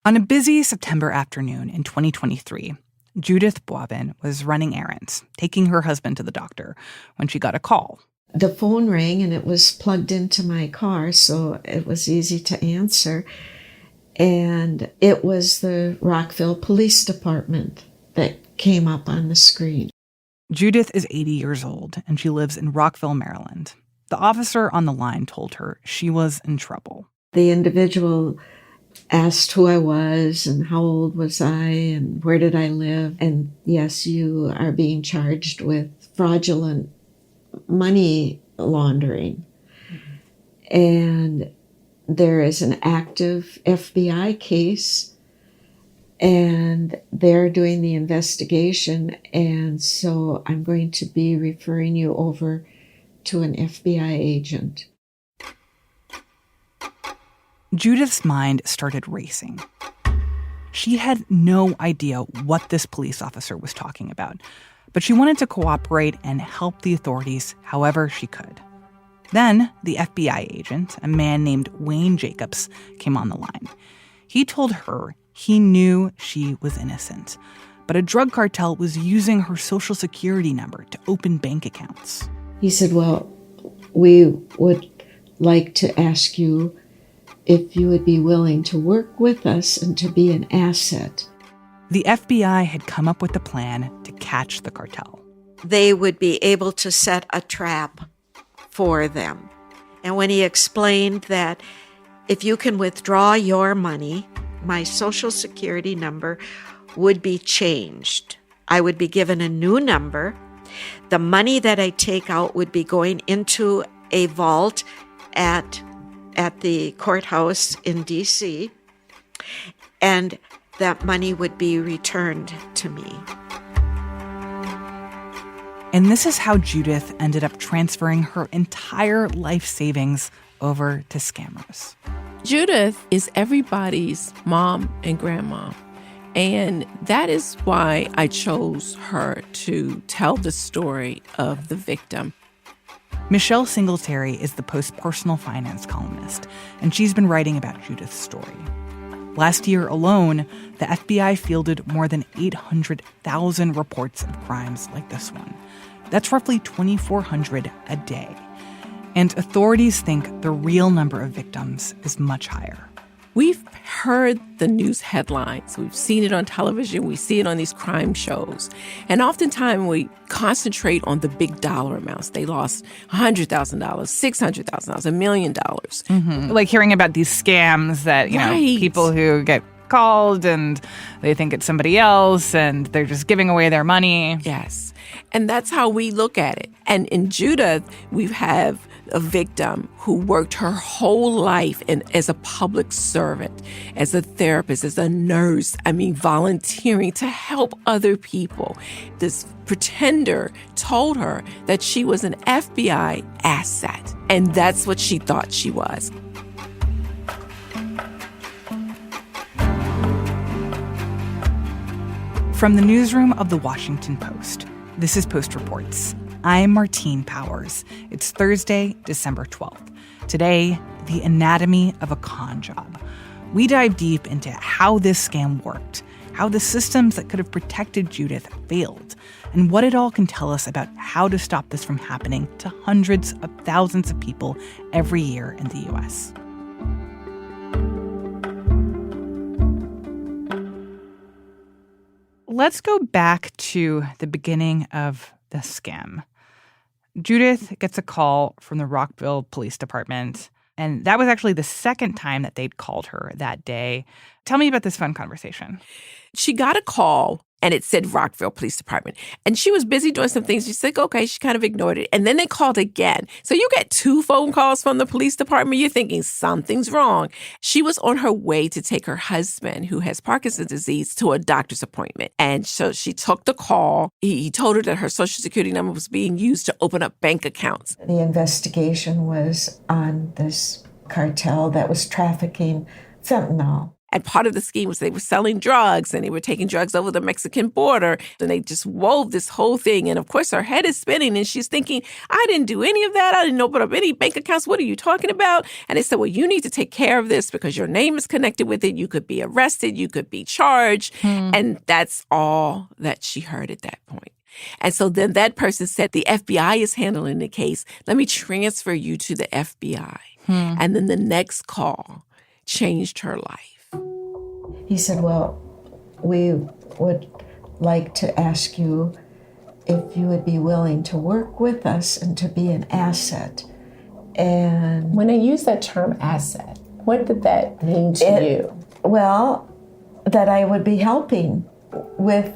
On a busy September afternoon in 2023, Judith Boivin was running errands, taking her husband to the doctor, when she got a call. The phone rang and it was plugged into my car, so it was easy to answer. And it was the Rockville Police Department that came up on the screen. Judith is 80 years old, and she lives in Rockville, Maryland. The officer on the line told her she was in trouble. The individual asked who I was and how old was I and where did I live. And yes, you are being charged with fraudulent money laundering. Mm-hmm. And there is an active FBI case and they're doing the investigation. And so I'm going to be referring you over to an FBI agent. Judith's mind started racing. She had no idea what this police officer was talking about, but she wanted to cooperate and help the authorities however she could. Then the FBI agent, a man named Wayne Jacobs, came on the line. He told her he knew she was innocent, but a drug cartel was using her Social Security number to open bank accounts. He said, well, we would like to ask you if you would be willing to work with us and to be an asset. The FBI had come up with a plan to catch the cartel. They would be able to set a trap for them. And when he explained that if you can withdraw your money, my Social Security number would be changed. I would be given a new number. The money that I take out would be going into a vault at the courthouse in D.C., and that money would be returned to me. And this is how Judith ended up transferring her entire life savings over to scammers. Judith is everybody's mom and grandma. And that is why I chose her to tell the story of the victim. Michelle Singletary is the Post's personal finance columnist, and she's been writing about Judith's story. Last year alone, the FBI fielded more than 800,000 reports of crimes like this one. That's roughly 2,400 a day. And authorities think the real number of victims is much higher. We've heard the news headlines. We've seen it on television. We see it on these crime shows. And oftentimes we concentrate on the big dollar amounts. They lost $100,000, $600,000, $1 million. Mm-hmm. Like hearing about these scams that, you know, people who get called and they think it's somebody else and they're just giving away their money. Yes. And that's how we look at it. And in Judith, we have a victim who worked her whole life as a public servant, as a therapist, as a nurse, volunteering to help other people. This pretender told her that she was an FBI asset, and that's what she thought she was. From the newsroom of The Washington Post, this is Post Reports. I'm Martine Powers. It's Thursday, December 12th. Today, the anatomy of a con job. We dive deep into how this scam worked, how the systems that could have protected Judith failed, and what it all can tell us about how to stop this from happening to hundreds of thousands of people every year in the U.S. Let's go back to the beginning of the scam. Judith gets a call from the Rockville Police Department, and that was actually the second time that they'd called her that day. Tell me about this fun conversation. She got a call, and it said Rockville Police Department. And she was busy doing some things. She's like, okay, she kind of ignored it. And then they called again. So you get 2 phone calls from the police department. You're thinking something's wrong. She was on her way to take her husband, who has Parkinson's disease, to a doctor's appointment. And so she took the call. He told her that her Social Security number was being used to open up bank accounts. The investigation was on this cartel that was trafficking fentanyl. And part of the scheme was they were selling drugs and they were taking drugs over the Mexican border. And they just wove this whole thing. And of course, her head is spinning and she's thinking, I didn't do any of that. I didn't open up any bank accounts. What are you talking about? And they said, well, you need to take care of this because your name is connected with it. You could be arrested. You could be charged. And that's all that she heard at that point. And so then that person said, the FBI is handling the case. Let me transfer you to the FBI. And then the next call changed her life. He said, well, we would like to ask you if you would be willing to work with us and to be an asset. And when they use that term asset, what did that mean to you? Well, that I would be helping with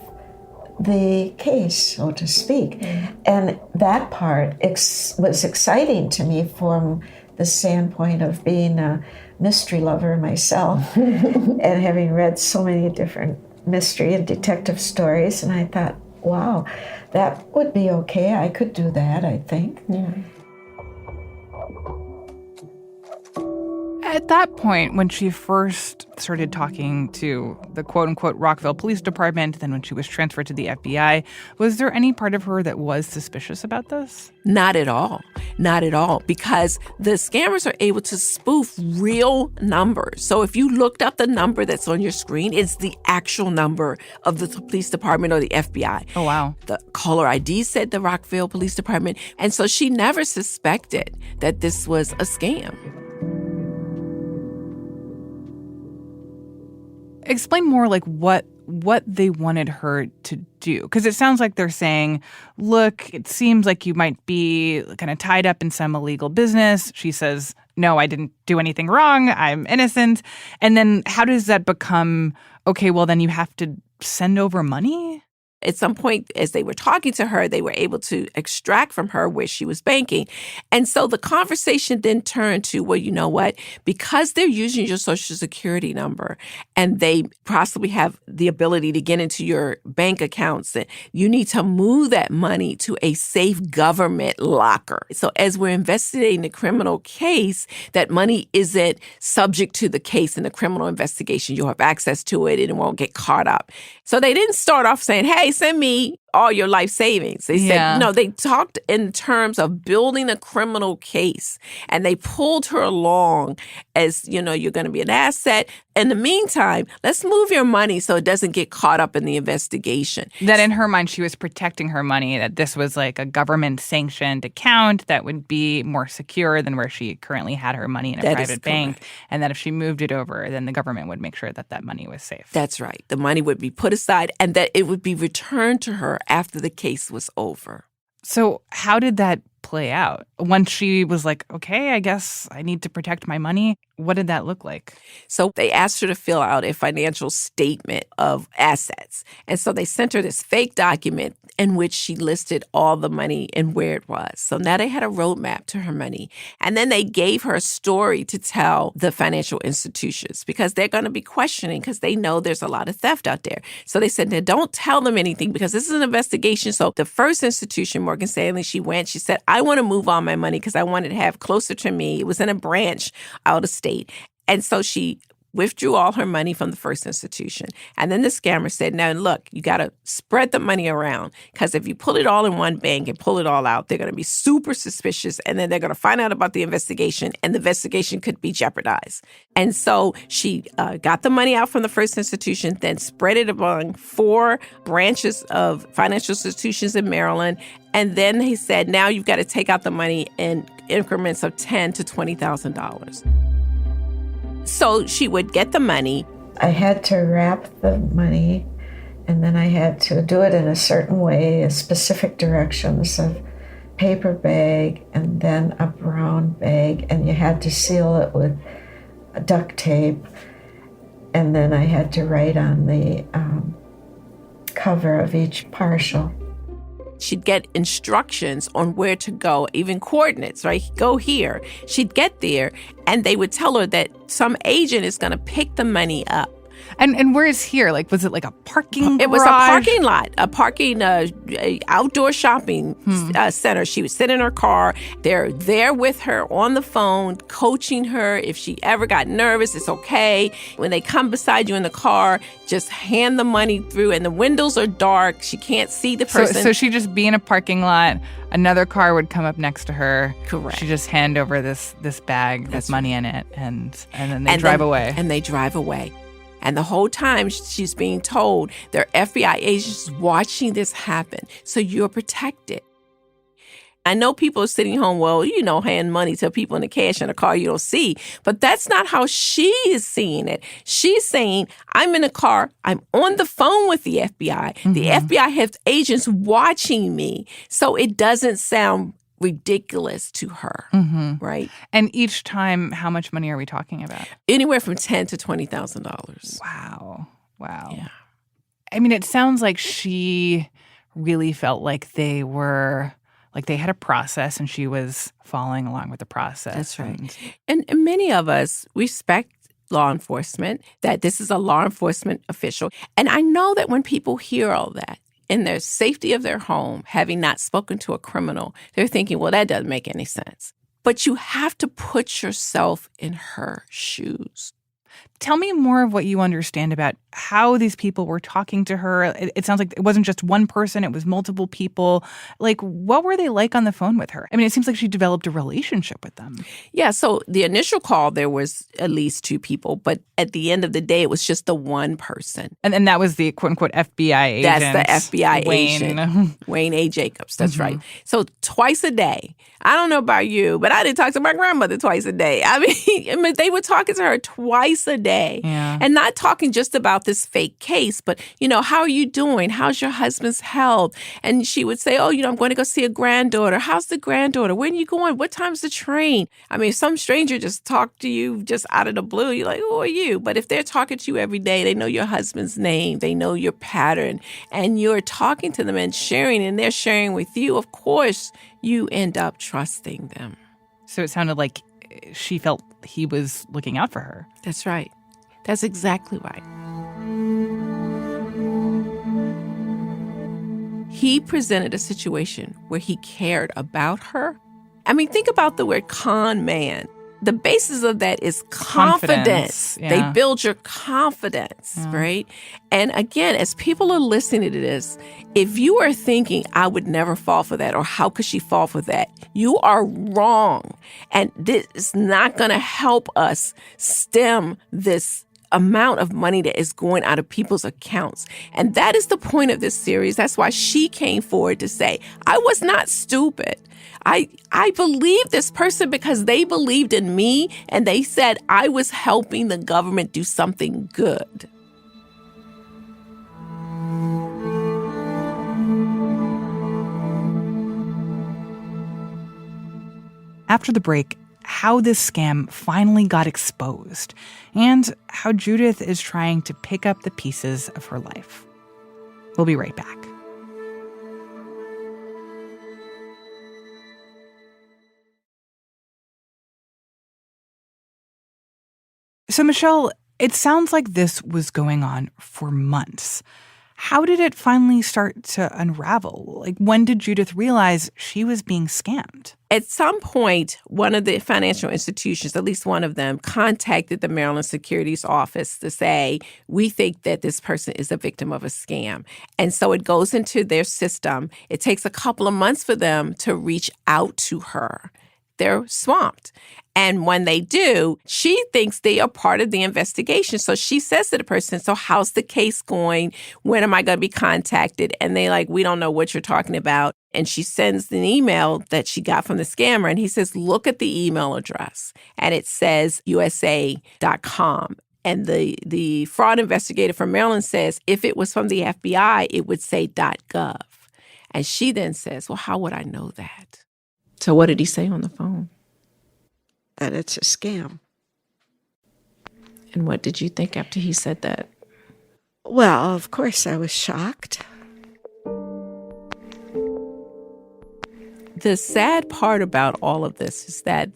the case, so to speak. And that part was exciting to me from the standpoint of being a mystery lover myself and having read so many different mystery and detective stories. And I thought, wow, that would be okay. I could do that, I think. Yeah. At that point, when she first started talking to the quote-unquote Rockville Police Department, then when she was transferred to the FBI, was there any part of her that was suspicious about this? Not at all. Not at all. Because the scammers are able to spoof real numbers. So if you looked up the number that's on your screen, it's the actual number of the police department or the FBI. Oh, wow. The caller ID said the Rockville Police Department. And so she never suspected that this was a scam. Explain more like what they wanted her to do. Because it sounds like they're saying, look, it seems like you might be kind of tied up in some illegal business. She says, no, I didn't do anything wrong. I'm innocent. And then how does that become, okay, well, then you have to send over money? At some point, as they were talking to her, they were able to extract from her where she was banking. And so the conversation then turned to, well, you know what? Because they're using your Social Security number and they possibly have the ability to get into your bank accounts, you need to move that money to a safe government locker. So as we're investigating the criminal case, that money isn't subject to the case in the criminal investigation. You'll have access to it and it won't get caught up. So they didn't start off saying, hey, send me all your life savings. They said, no, they talked in terms of building a criminal case. And they pulled her along as, you know, you're going to be an asset. In the meantime, let's move your money so it doesn't get caught up in the investigation. That in her mind, she was protecting her money, that this was like a government-sanctioned account that would be more secure than where she currently had her money in a private bank. And that if she moved it over, then the government would make sure that that money was safe. That's right. The money would be put aside and that it would be returned to her after the case was over. So how did that play out? Once she was like, okay, I guess I need to protect my money, what did that look like? So they asked her to fill out a financial statement of assets. And so they sent her this fake document in which she listed all the money and where it was. So now they had a roadmap to her money. And then they gave her a story to tell the financial institutions because they're going to be questioning because they know there's a lot of theft out there. So they said, now don't tell them anything because this is an investigation. So the first institution, Morgan Stanley, she said, I want to move all my money because I wanted to have closer to me. It was in a branch out of state. And so she withdrew all her money from the first institution. And then the scammer said, now, look, you got to spread the money around because if you pull it all in one bank and pull it all out, they're going to be super suspicious. And then they're going to find out about the investigation and the investigation could be jeopardized. And so she got the money out from the first institution, then spread it among 4 branches of financial institutions in Maryland. And then he said, now you've got to take out the money in increments of $10,000 to $20,000. So she would get the money. I had to wrap the money, and then I had to do it in a certain way, a specific directions of paper bag and then a brown bag, and you had to seal it with duct tape. And then I had to write on the cover of each parcel. She'd get instructions on where to go, even coordinates, right? Go here. She'd get there, and they would tell her that some agent is going to pick the money up And where is here? Like, was it like a parking It was a garage? parking lot, a outdoor shopping center. She would sit in her car. They're there with her on the phone, coaching her. If she ever got nervous, it's okay. When they come beside you in the car, just hand the money through, and the windows are dark. She can't see the person. So she'd just be in a parking lot. Another car would come up next to her. Correct. She'd just hand over this bag with money in it, and then they drive away. And they drive away. And the whole time she's being told there are FBI agents watching this happen, so you're protected. I know people are sitting home, hand money to people in the cash in a car you don't see, but that's not how she is seeing it. She's saying, I'm in a car, I'm on the phone with the FBI. Mm-hmm. The FBI has agents watching me, so it doesn't sound ridiculous to her, right? And each time, how much money are we talking about? Anywhere from $10,000 to $20,000. Wow. Yeah. I mean, it sounds like she really felt like they had a process and she was following along with the process. That's right. And many of us respect law enforcement, that this is a law enforcement official. And I know that when people hear all that, in their safety of their home, having not spoken to a criminal, they're thinking, well, that doesn't make any sense. But you have to put yourself in her shoes. Tell me more of what you understand about how these people were talking to her. It sounds like it wasn't just one person, it was multiple people. Like, what were they like on the phone with her? I mean, it seems like she developed a relationship with them. Yeah, so the initial call, there was at least two people, but at the end of the day, it was just the one person. And that was the quote-unquote FBI agent. That's the FBI Wayne. agent. Wayne A. Jacobs, that's right. So twice a day. I don't know about you, but I didn't talk to my grandmother twice a day. I mean, they were talking to her twice a day. Yeah. And not talking just about this fake case, but, how are you doing? How's your husband's health? And she would say, I'm going to go see a granddaughter. How's the granddaughter? When are you going? What time's the train? I mean, if some stranger just talked to you just out of the blue, you're like, who are you? But if they're talking to you every day, they know your husband's name, they know your pattern, and you're talking to them and sharing, and they're sharing with you, of course, you end up trusting them. So it sounded like she felt he was looking out for her. That's right. That's exactly right. He presented a situation where he cared about her. I mean, think about the word con man. The basis of that is confidence. Yeah. They build your confidence, right? And again, as people are listening to this, if you are thinking, I would never fall for that, or how could she fall for that? You are wrong. And this is not going to help us stem this amount of money that is going out of people's accounts. And that is the point of this series. That's why she came forward to say, I was not stupid. I believed this person because they believed in me, and they said I was helping the government do something good. After the break, how this scam finally got exposed, and how Judith is trying to pick up the pieces of her life. We'll be right back. So, Michelle, it sounds like this was going on for months. How did it finally start to unravel? Like, when did Judith realize she was being scammed? At some point, one of the financial institutions, at least one of them, contacted the Maryland Securities Office to say, we think that this person is a victim of a scam. And so it goes into their system. It takes a couple of months for them to reach out to her. They're swamped. And when they do, she thinks they are part of the investigation. So she says to the person, so how's the case going? When am I going to be contacted? And they like, we don't know what you're talking about. And she sends an email that she got from the scammer. And he says, look at the email address. And it says USA.com. And the fraud investigator from Maryland says, if it was from the FBI, it would say .gov. And she then says, well, how would I know that? So what did he say on the phone? That it's a scam. And what did you think after he said that? Well, of course, I was shocked. The sad part about all of this is that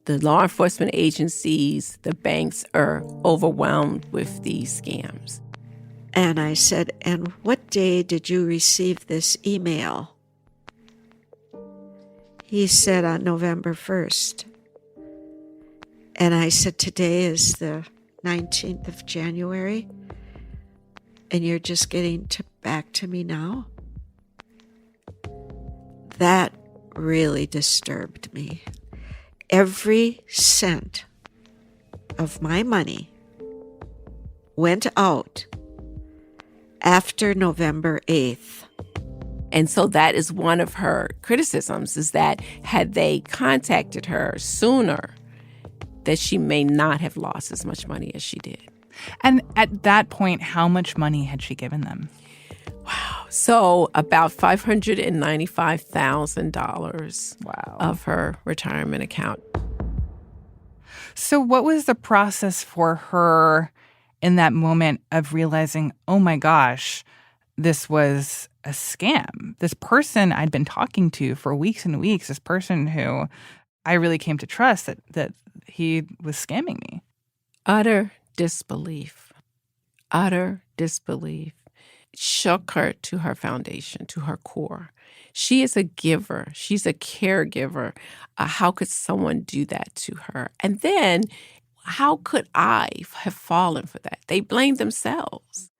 The law enforcement agencies, the banks are overwhelmed with these scams. And I said, and what day did you receive this email? He said on November 1st. And I said, today is the 19th of January, and you're just getting back to me now? That really disturbed me. Every cent of my money went out after November 8th. And so that is one of her criticisms, is that had they contacted her sooner, that she may not have lost as much money as she did. And at that point, how much money had she given them? Wow. So about $595,000 of her retirement account. So what was the process for her in that moment of realizing, oh my gosh, this was a scam? This person I'd been talking to for weeks and weeks, this person who I really came to trust, that he was scamming me. Utter disbelief. Utter disbelief shook her to her foundation, to her core. She is a giver. She's a caregiver. How could someone do that to her? And then how could I have fallen for that? They blamed themselves.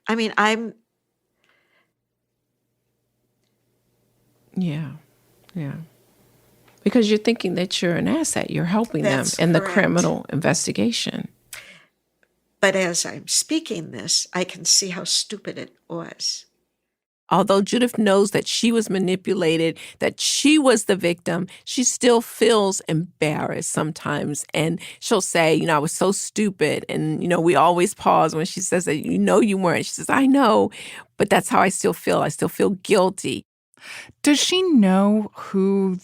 I mean, Yeah. Because you're thinking that you're an asset. You're helping That's them in the correct. criminal investigation. But as I'm speaking this, I can see how stupid it was. Although Judith knows that she was manipulated, that she was the victim, she still feels embarrassed sometimes. And she'll say, I was so stupid. And, we always pause when she says that, you weren't. She says, I know, but that's how I still feel. I still feel guilty. Does she know who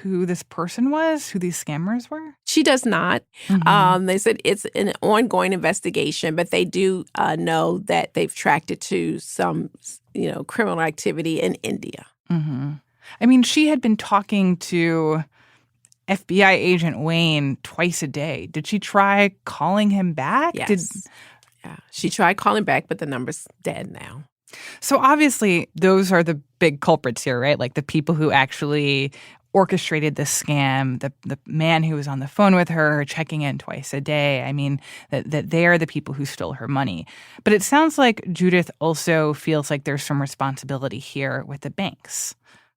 this person was, who these scammers were? She does not. Mm-hmm. They said it's an ongoing investigation, but they do know that they've tracked it to some, criminal activity in India. Mm-hmm. I mean, she had been talking to FBI agent Wayne twice a day. Did she try calling him back? Yes. Yeah. She tried calling back, but the number's dead now. So obviously, those are the big culprits here, right? Like the people who actually orchestrated this scam, the man who was on the phone with her, checking in twice a day. I mean, that they are the people who stole her money. But it sounds like Judith also feels like there's some responsibility here with the banks.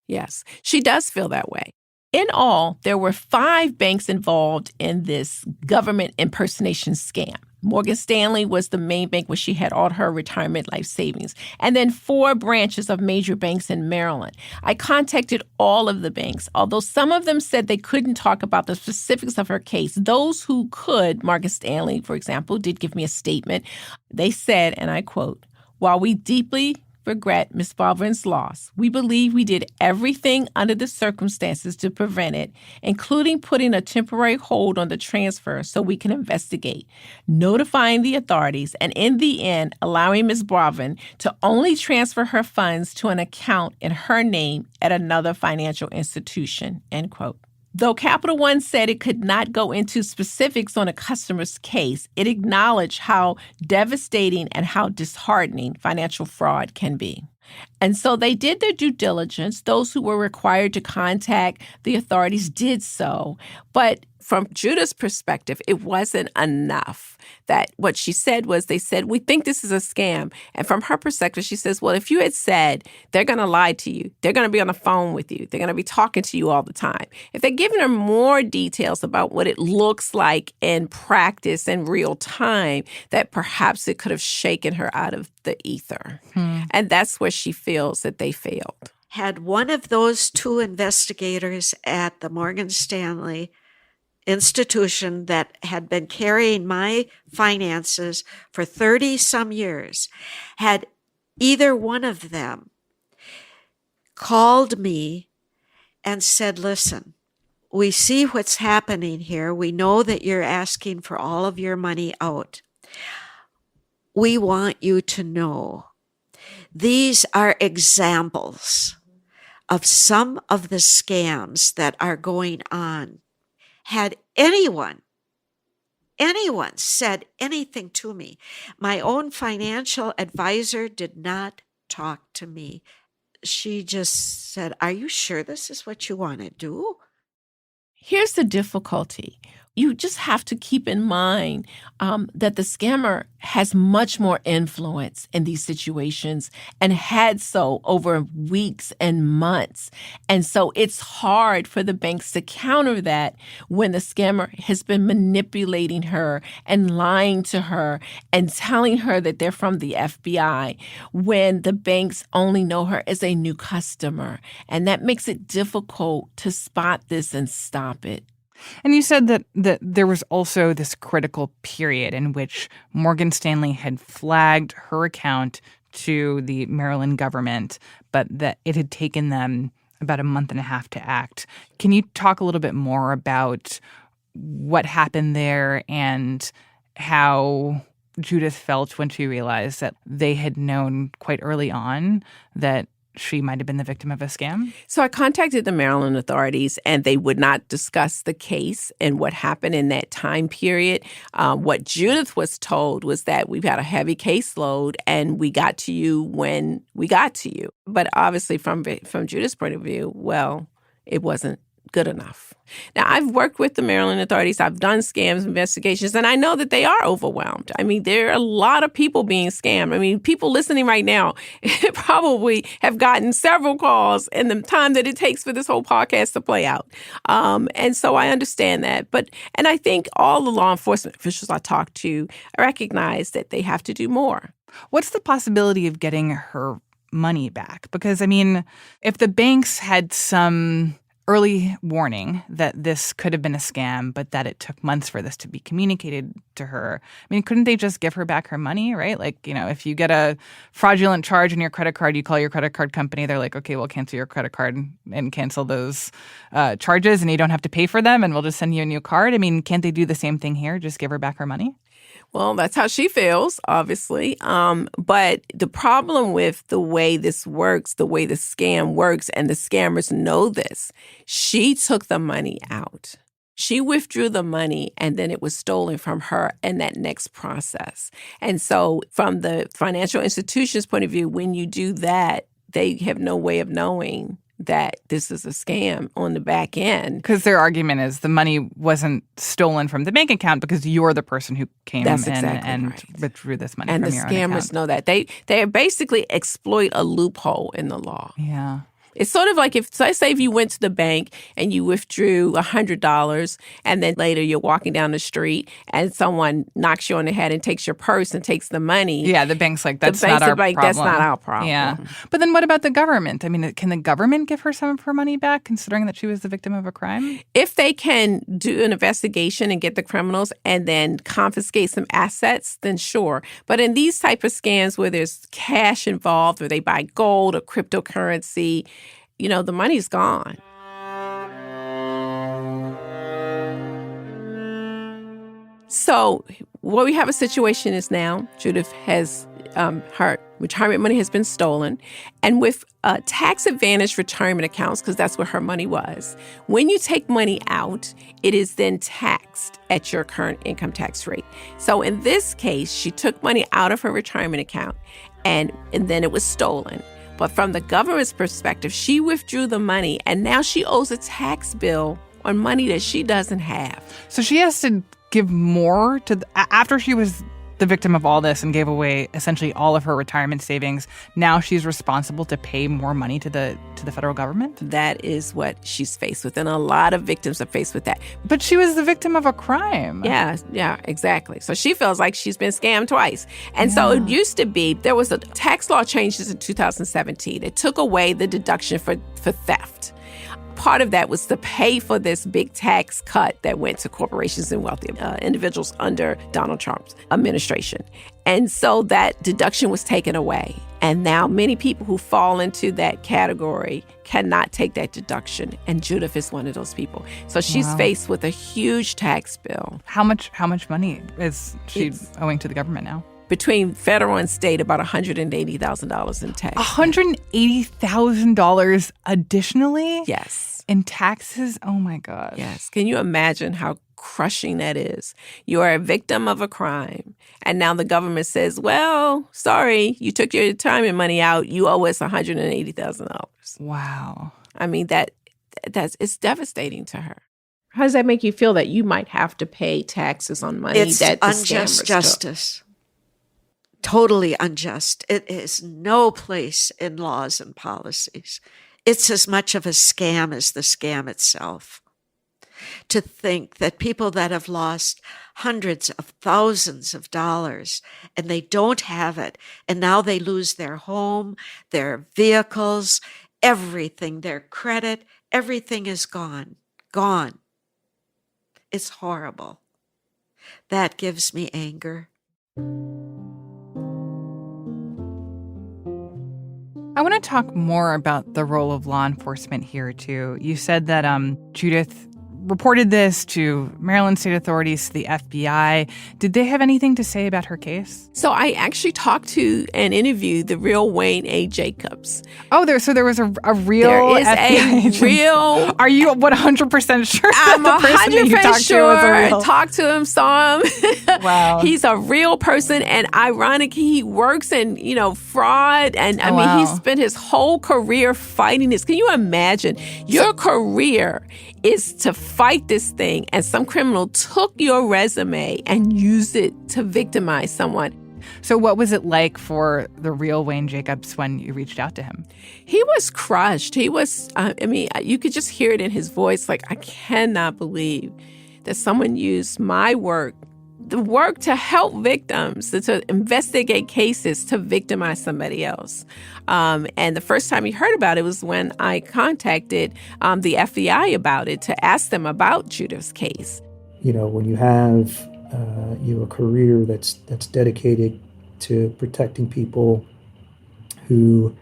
Yes, she does feel that way. In all, there were 5 banks involved in this government impersonation scam. Morgan Stanley was the main bank where she had all her retirement life savings, and then 4 branches of major banks in Maryland. I contacted all of the banks, although some of them said they couldn't talk about the specifics of her case. Those who could, Morgan Stanley, for example, did give me a statement. They said, and I quote, "While we deeply regret Ms. Baldwin's loss, we believe we did everything under the circumstances to prevent it, including putting a temporary hold on the transfer so we can investigate, notifying the authorities, and in the end, allowing Ms. Baldwin to only transfer her funds to an account in her name at another financial institution," end quote. Though Capital One said it could not go into specifics on a customer's case, it acknowledged how devastating and how disheartening financial fraud can be. And so they did their due diligence. Those who were required to contact the authorities did so. But from Judith's perspective, it wasn't enough. That what she said was, they said, "We think this is a scam." And from her perspective, she says, well, if you had said they're going to lie to you, they're going to be on the phone with you, they're going to be talking to you all the time. If they'd given her more details about what it looks like in practice in real time, that perhaps it could have shaken her out of the ether. And that's where she feels that they failed. Had one of those 2 investigators at the Morgan Stanley institution that had been carrying my finances for 30-some years, had either one of them called me and said, "Listen, we see what's happening here. We know that you're asking for all of your money out. We want you to know these are examples of some of the scams that are going on." Had anyone said anything to me. My own financial advisor did not talk to me. She just said, "Are you sure this is what you want to do?" Here's the difficulty. You just have to keep in mind that the scammer has much more influence in these situations and had so over weeks and months. And so it's hard for the banks to counter that when the scammer has been manipulating her and lying to her and telling her that they're from the FBI when the banks only know her as a new customer. And that makes it difficult to spot this and stop it. And you said that there was also this critical period in which Morgan Stanley had flagged her account to the Maryland government, but that it had taken them about a month and a half to act. Can you talk a little bit more about what happened there and how Judith felt when she realized that they had known quite early on that she might have been the victim of a scam? So I contacted the Maryland authorities, and they would not discuss the case and what happened in that time period. What Judith was told was that we've had a heavy caseload, and we got to you when we got to you. But obviously, from Judith's point of view, well, it wasn't good enough. Now, I've worked with the Maryland authorities. I've done scams investigations, and I know that they are overwhelmed. I mean, there are a lot of people being scammed. I mean, people listening right now probably have gotten several calls in the time that it takes for this whole podcast to play out. And so I understand that. And I think all the law enforcement officials I talk to recognize that they have to do more. What's the possibility of getting her money back? Because, I mean, if the banks had some early warning that this could have been a scam, but that it took months for this to be communicated to her, I mean, couldn't they just give her back her money, right? Like, you know, if you get a fraudulent charge on your credit card, you call your credit card company, they're like, okay, we'll cancel your credit card and cancel those charges, and you don't have to pay for them, and we'll just send you a new card. I mean, can't they do the same thing here? Just give her back her money? Well, that's how she feels, obviously. But the problem with the way this works, the way the scam works, and the scammers know this, she took the money out. She withdrew the money, and then it was stolen from her in that next process. And so from the financial institution's point of view, when you do that, they have no way of knowing that this is a scam on the back end. Because their argument is the money wasn't stolen from the bank account because you're the person who came and withdrew this money and from your own account. And the scammers know that. They basically exploit a loophole in the law. Yeah. It's sort of like let's say if you went to the bank and you withdrew $100 and then later you're walking down the street and someone knocks you on the head and takes your purse and takes the money. Yeah, the bank's like, that's not our problem. That's not our problem. Yeah. But then what about the government? I mean, can the government give her some of her money back considering that she was the victim of a crime? If they can do an investigation and get the criminals and then confiscate some assets, then sure. But in these type of scams where there's cash involved, or they buy gold or cryptocurrency, you know, the money's gone. So what we have a situation is now Judith has her retirement money has been stolen. And with tax advantage retirement accounts, because that's where her money was, when you take money out, it is then taxed at your current income tax rate. So in this case, she took money out of her retirement account and then it was stolen. But from the government's perspective, she withdrew the money, and now she owes a tax bill on money that she doesn't have. So she has to give more to after she was the victim of all this and gave away essentially all of her retirement savings. Now she's responsible to pay more money to the federal government? That is what she's faced with, and a lot of victims are faced with that. But she was the victim of a crime. Yeah, exactly. So she feels like she's been scammed twice. And so it used to be, there was a tax law changes in 2017. It took away the deduction for theft. Part of that was to pay for this big tax cut that went to corporations and wealthy individuals under Donald Trump's administration. And so that deduction was taken away. And now many people who fall into that category cannot take that deduction. And Judith is one of those people. So she's faced with a huge tax bill. How much money is she owing to the government now? Between federal and state, about $180,000 in tax. $180,000 additionally? Yes. In taxes? Oh, my God. Yes. Can you imagine how crushing that is. You are a victim of a crime. And now the government says, well, sorry, you took your retirement money out. You owe us $180,000. Wow. I mean, it's devastating to her. How does that make you feel that you might have to pay taxes on money It's that the unjust scammers justice. Totally unjust. It is no place in laws and policies. It's as much of a scam as the scam itself. To think that people that have lost hundreds of thousands of dollars and they don't have it, and now they lose their home, their vehicles, everything, their credit, everything is gone. Gone. It's horrible. That gives me anger. I want to talk more about the role of law enforcement here, too. You said that Judith reported this to Maryland state authorities, to the FBI. Did they have anything to say about her case? So I actually talked to and interviewed the real Wayne A. Jacobs. Oh, there was a real There is FBI a agent. Are Are you 100% sure I'm that the person that you 100% talked sure. to was a real? Talked to him, saw him. Wow. He's a real person, and ironically, he works in, fraud. And I mean, he spent his whole career fighting this. Can you imagine? Your career is to fight this thing, and some criminal took your resume and used it to victimize someone. So what was it like for the real Wayne Jacobs when you reached out to him? He was crushed. He was, you could just hear it in his voice. Like, I cannot believe that someone used my work, the work to help victims, to investigate cases, to victimize somebody else. And the first time he heard about it was when I contacted the FBI about it to ask them about Judith's case. When you have a career that's dedicated to protecting people who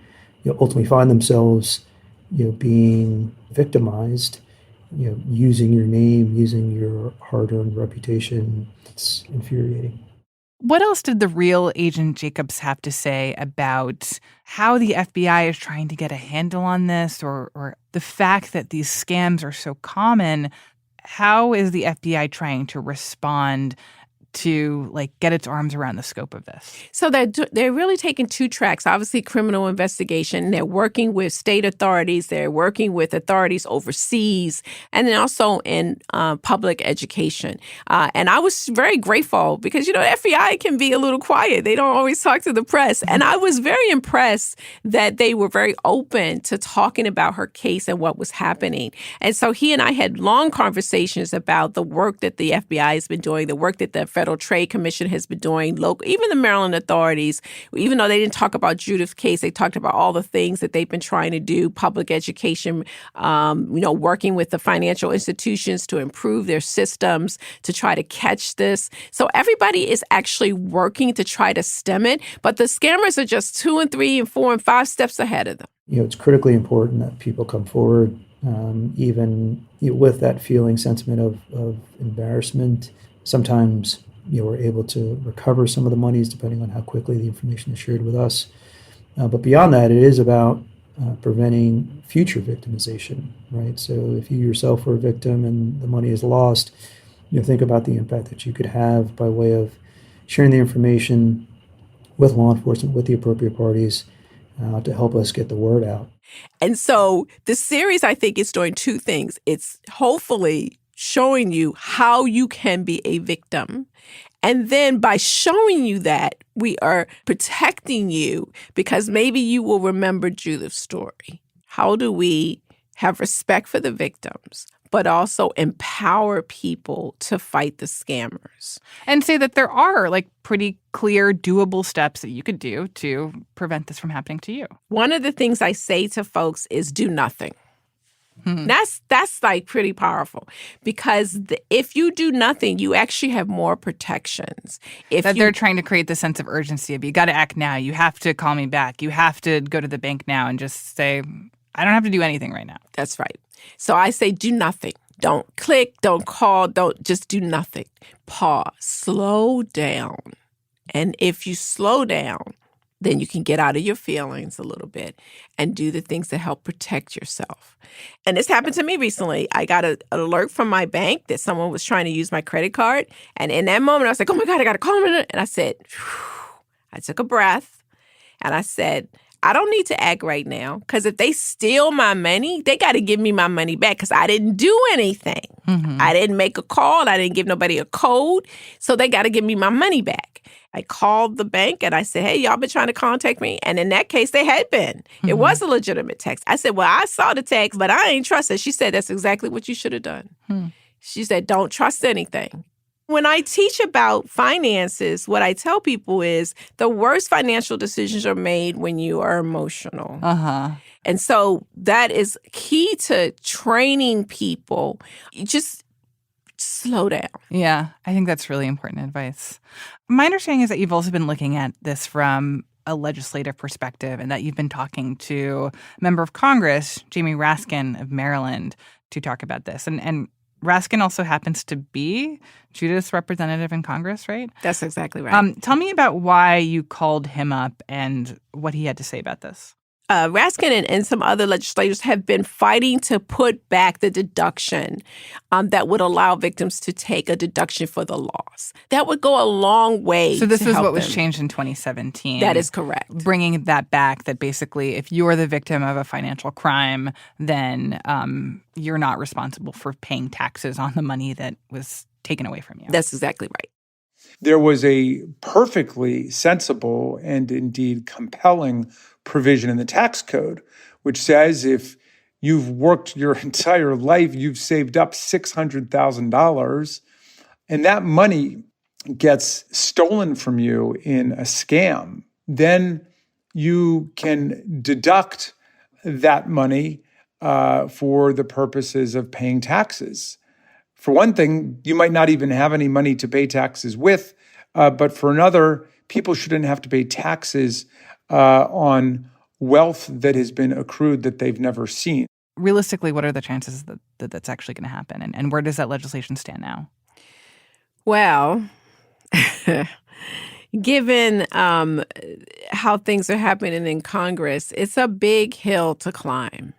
ultimately find themselves being victimized, using your name, using your hard-earned reputation, it's infuriating. What else did the real Agent Jacobs have to say about how the FBI is trying to get a handle on this, or the fact that these scams are so common? How is the FBI trying to respond to get its arms around the scope of this? So they're really taking two tracks. Obviously, criminal investigation. They're working with state authorities. They're working with authorities overseas, and then also in public education. And I was very grateful because, FBI can be a little quiet. They don't always talk to the press. And I was very impressed that they were very open to talking about her case and what was happening. And so he and I had long conversations about the work that the FBI has been doing, the work that the Federal Trade Commission has been doing, even the Maryland authorities, even though they didn't talk about Judith's case, they talked about all the things that they've been trying to do, public education, working with the financial institutions to improve their systems, to try to catch this. So everybody is actually working to try to stem it, but the scammers are just 2 and 3 and 4 and 5 steps ahead of them. It's critically important that people come forward, even with that sentiment of embarrassment. Sometimes we're able to recover some of the monies depending on how quickly the information is shared with us. But beyond that, it is about preventing future victimization, right? So if you yourself were a victim and the money is lost, think about the impact that you could have by way of sharing the information with law enforcement, with the appropriate parties, to help us get the word out. And so the series, I think, is doing two things. It's hopefully showing you how you can be a victim. And then by showing you that, we are protecting you because maybe you will remember Judith's story. How do we have respect for the victims, but also empower people to fight the scammers? And say that there are pretty clear, doable steps that you could do to prevent this from happening to you. One of the things I say to folks is do nothing. That's pretty powerful because if you do nothing, you actually have more protections. They're trying to create the sense of urgency of you got to act now. You have to call me back. You have to go to the bank now and just say, I don't have to do anything right now. That's right. So I say do nothing. Don't click, don't call, just do nothing. Pause, slow down. And if you slow down, then you can get out of your feelings a little bit and do the things that help protect yourself. And this happened to me recently. I got an alert from my bank that someone was trying to use my credit card. And in that moment, I was like, oh my God, I got to call them. And I said, phew. I took a breath and I said, I don't need to act right now, because if they steal my money, they got to give me my money back, because I didn't do anything. Mm-hmm. I didn't make a call. I didn't give nobody a code. So they got to give me my money back. I called the bank and I said, hey, y'all been trying to contact me? And in that case, they had been. Mm-hmm. It was a legitimate text. I said, well, I saw the text, but I ain't trust it. She said, that's exactly what you should have done. She said, don't trust anything. When I teach about finances, what I tell people is the worst financial decisions are made when you are emotional. And so that is key to training people. You just slow down. Yeah, I think that's really important advice. My understanding is that you've also been looking at this from a legislative perspective, and that you've been talking to a member of Congress, Jamie Raskin of Maryland, to talk about this. And Raskin also happens to be Judith's representative in Congress, right? That's exactly right. Tell me about why you called him up and what he had to say about this. Raskin and some other legislators have been fighting to put back the deduction that would allow victims to take a deduction for the loss. That would go a long way. So this to is help what was them. changed in 2017. That is correct. Bringing that back, that basically if you're the victim of a financial crime, then you're not responsible for paying taxes on the money that was taken away from you. That's exactly right. There was a perfectly sensible and indeed compelling provision in the tax code, which says if you've worked your entire life, you've saved up $600,000, and that money gets stolen from you in a scam, then you can deduct that money for the purposes of paying taxes. For one thing, you might not even have any money to pay taxes with, but for another, people shouldn't have to pay taxes on wealth that has been accrued that they've never seen. Realistically, what are the chances that that's actually going to happen? And where does that legislation stand now? Well, given how things are happening in Congress, it's a big hill to climb.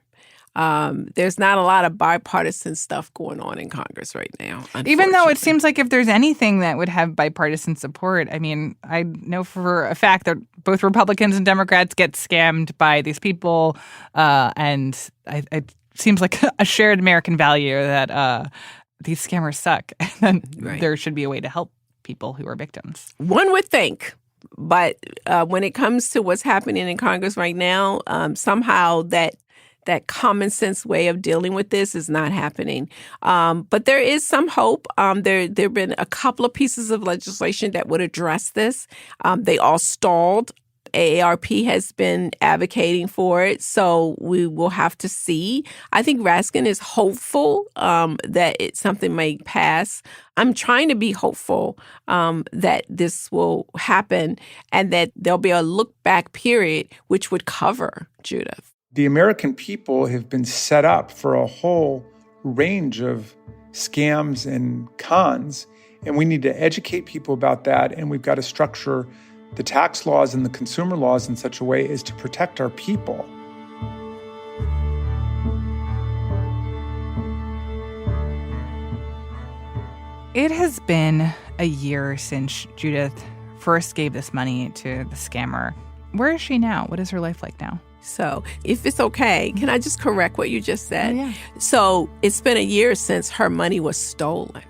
There's not a lot of bipartisan stuff going on in Congress right now. Even though it seems like if there's anything that would have bipartisan support, I mean, I know for a fact that both Republicans and Democrats get scammed by these people, and it seems like a shared American value that these scammers suck, and there should be a way to help people who are victims. One would think. But when it comes to what's happening in Congress right now, somehow that common sense way of dealing with this is not happening. But there is some hope. There have been a couple of pieces of legislation that would address this. They all stalled. AARP has been advocating for it, so we will have to see. I think Raskin is hopeful that something may pass. I'm trying to be hopeful that this will happen and that there'll be a look-back period which would cover Judith. The American people have been set up for a whole range of scams and cons, and we need to educate people about that, and we've got to structure the tax laws and the consumer laws in such a way as to protect our people. It has been a year since Judith first gave this money to the scammer. Where is she now? What is her life like now? So if it's okay, can I just correct what you just said? Oh, yeah. So it's been a year since her money was stolen.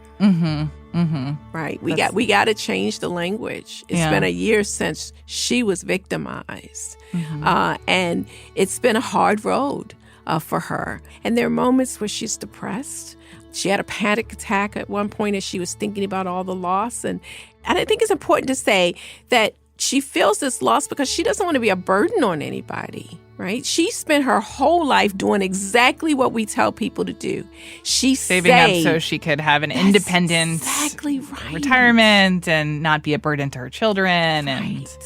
Right. We got to change the language. It's been a year since she was victimized. And it's been a hard road for her. And there are moments where she's depressed. She had a panic attack at one point as she was thinking about all the loss. And I think it's important to say that she feels this loss because she doesn't want to be a burden on anybody, right? She spent her whole life doing exactly what we tell people to do. She saving up so she could have an independent exactly right. retirement and not be a burden to her children. Right. And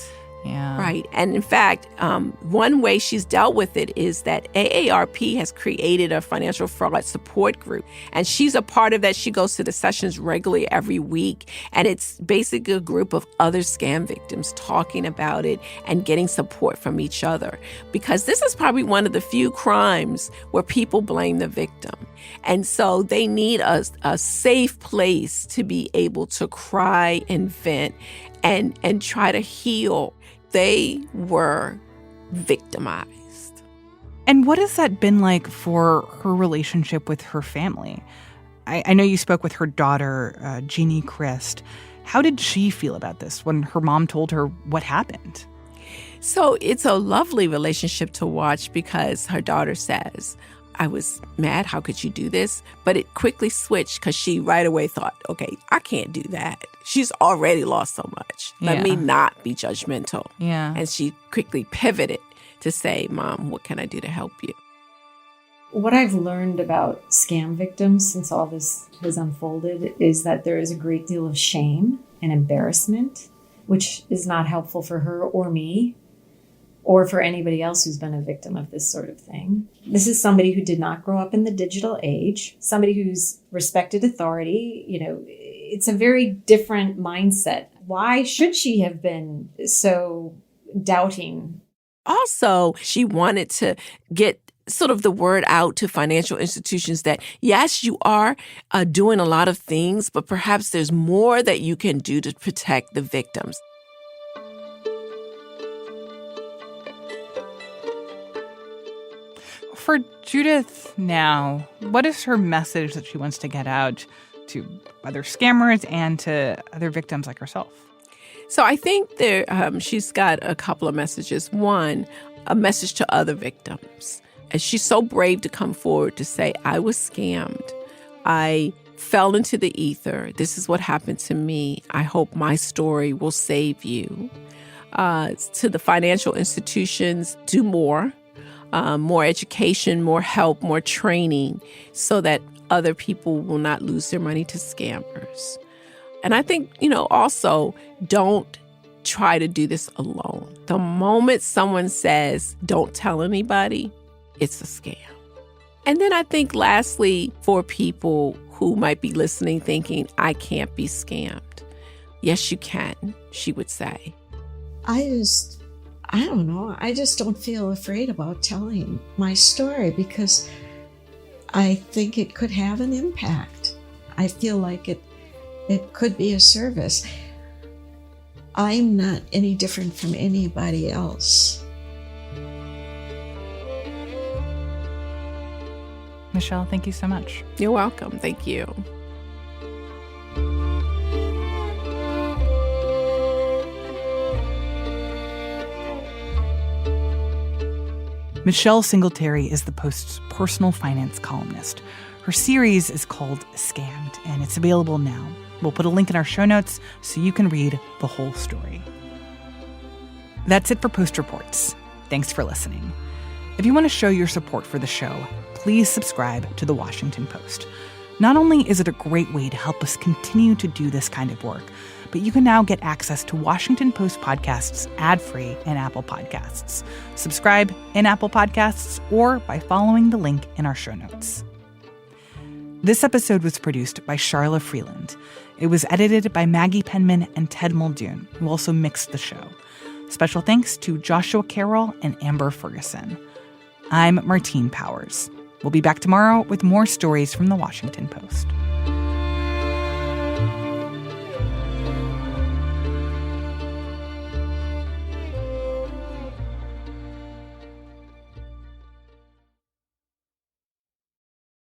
Yeah. Right. And in fact, one way she's dealt with it is that AARP has created a financial fraud support group. And she's a part of that. She goes to the sessions regularly every week. And it's basically a group of other scam victims talking about it and getting support from each other. Because this is probably one of the few crimes where people blame the victim. And so they need a safe place to be able to cry and vent and try to heal. They were victimized. And what has that been like for her relationship with her family? I know you spoke with her daughter, Jeannie Christ. How did she feel about this when her mom told her what happened? So it's a lovely relationship to watch because her daughter says, I was mad. How could you do this? But it quickly switched because she right away thought, okay, I can't do that. She's already lost so much. Let me not be judgmental. Yeah. And she quickly pivoted to say, Mom, what can I do to help you? What I've learned about scam victims since all this has unfolded is that there is a great deal of shame and embarrassment, which is not helpful for her or me, or for anybody else who's been a victim of this sort of thing. This is somebody who did not grow up in the digital age, somebody who's respected authority. You know, it's a very different mindset. Why should she have been so doubting? Also, she wanted to get sort of the word out to financial institutions that, yes, you are doing a lot of things, but perhaps there's more that you can do to protect the victims. For Judith now, what is her message that she wants to get out to other scammers and to other victims like herself? So I think she's got a couple of messages. One, a message to other victims. And she's so brave to come forward to say, I was scammed. I fell into the ether. This is what happened to me. I hope my story will save you. To the financial institutions, do more. More education, more help, more training so that other people will not lose their money to scammers. And I think, also don't try to do this alone. The moment someone says, don't tell anybody, it's a scam. And then I think lastly, for people who might be listening thinking, I can't be scammed. Yes, you can, she would say. I don't know. I just don't feel afraid about telling my story because I think it could have an impact. I feel like it could be a service. I'm not any different from anybody else. Michelle, thank you so much. You're welcome. Thank you. Michelle Singletary is the Post's personal finance columnist. Her series is called Scammed, and it's available now. We'll put a link in our show notes so you can read the whole story. That's it for Post Reports. Thanks for listening. If you want to show your support for the show, please subscribe to The Washington Post. Not only is it a great way to help us continue to do this kind of work, but you can now get access to Washington Post podcasts ad-free in Apple Podcasts. Subscribe in Apple Podcasts or by following the link in our show notes. This episode was produced by Charla Freeland. It was edited by Maggie Penman and Ted Muldoon, who also mixed the show. Special thanks to Joshua Carroll and Amber Ferguson. I'm Martine Powers. We'll be back tomorrow with more stories from The Washington Post.